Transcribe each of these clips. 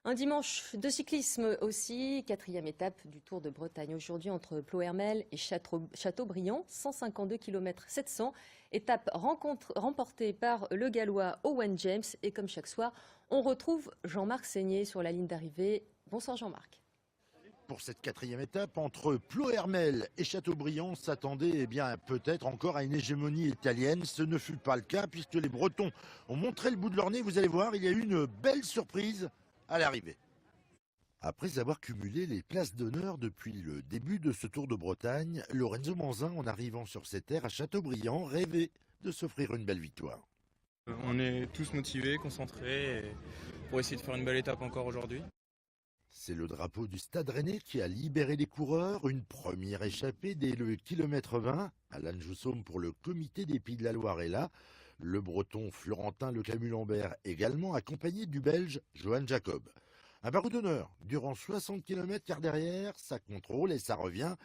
Un dimanche de cyclisme aussi, quatrième étape du Tour de Bretagne aujourd'hui entre Plohermel et Châteaubriand, 152 km 700. Étape remportée par le Gallois Owen James. Et comme chaque soir, on retrouve Jean-Marc Seigné sur la ligne d'arrivée. Bonsoir Jean-Marc. Pour cette quatrième étape, entre Plohermel et Châteaubriand, s'attendait peut-être encore à une hégémonie italienne. Ce ne fut pas le cas puisque les Bretons ont montré le bout de leur nez. Vous allez voir, il y a eu une belle surprise à l'arrivée. Après avoir cumulé les places d'honneur depuis le début de ce Tour de Bretagne, Lorenzo Manzin, en arrivant sur ses terres à Châteaubriand, rêvait de s'offrir une belle victoire. On est tous motivés, concentrés pour essayer de faire une belle étape encore aujourd'hui. C'est le drapeau du Stade Rennais qui a libéré les coureurs. Une première échappée dès le kilomètre 20. Alan Joussaume pour le comité des Pays de la Loire est là. Le breton Florentin Le Camus-Lambert également, accompagné du belge Johan Jacob. Un barreau d'honneur durant 60 km car derrière, ça contrôle et ça revient.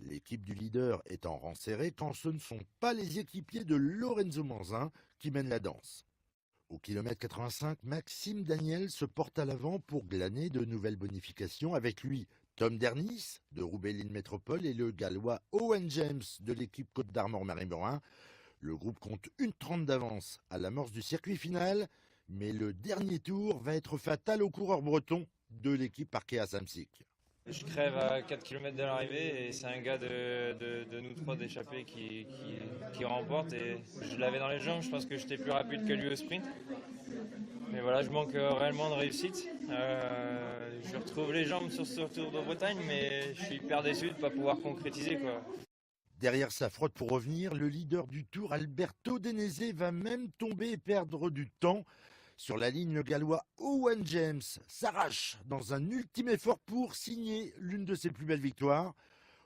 L'équipe du leader est en rang serré quand ce ne sont pas les équipiers de Lorenzo Manzin qui mènent la danse. Au kilomètre 85, Maxime Daniel se porte à l'avant pour glaner de nouvelles bonifications. Avec lui, Tom Derniss de Roubaix-Lille Métropole et le Gallois Owen James de l'équipe Côte d'Armor-Marie-Morin. Le groupe compte une 30 d'avance à l'amorce du circuit final, mais le dernier tour va être fatal aux coureurs bretons de l'équipe Arkea Samsic. Je crève à 4 km de l'arrivée et c'est un gars de nous trois d'échappée qui remporte et je l'avais dans les jambes, je pense que j'étais plus rapide que lui au sprint. Mais voilà, je manque réellement de réussite. Je retrouve les jambes sur ce Tour de Bretagne, mais je suis hyper déçu de ne pas pouvoir concrétiser, quoi. Derrière sa frotte pour revenir, le leader du Tour, Alberto Denese, va même tomber et perdre du temps. Sur la ligne, le Gallois Owen James s'arrache dans un ultime effort pour signer l'une de ses plus belles victoires.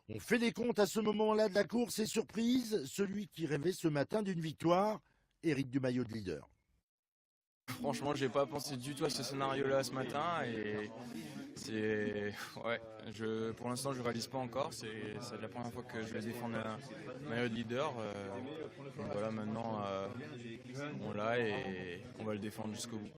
On fait les comptes à ce moment-là de la course et surprise, celui qui rêvait ce matin d'une victoire hérite du maillot de leader. Franchement, j'ai pas pensé du tout à ce scénario-là ce matin et pour l'instant je réalise pas encore. C'est la première fois que je vais défendre un maillot de leader. Donc voilà, maintenant on l'a et on va le défendre jusqu'au bout.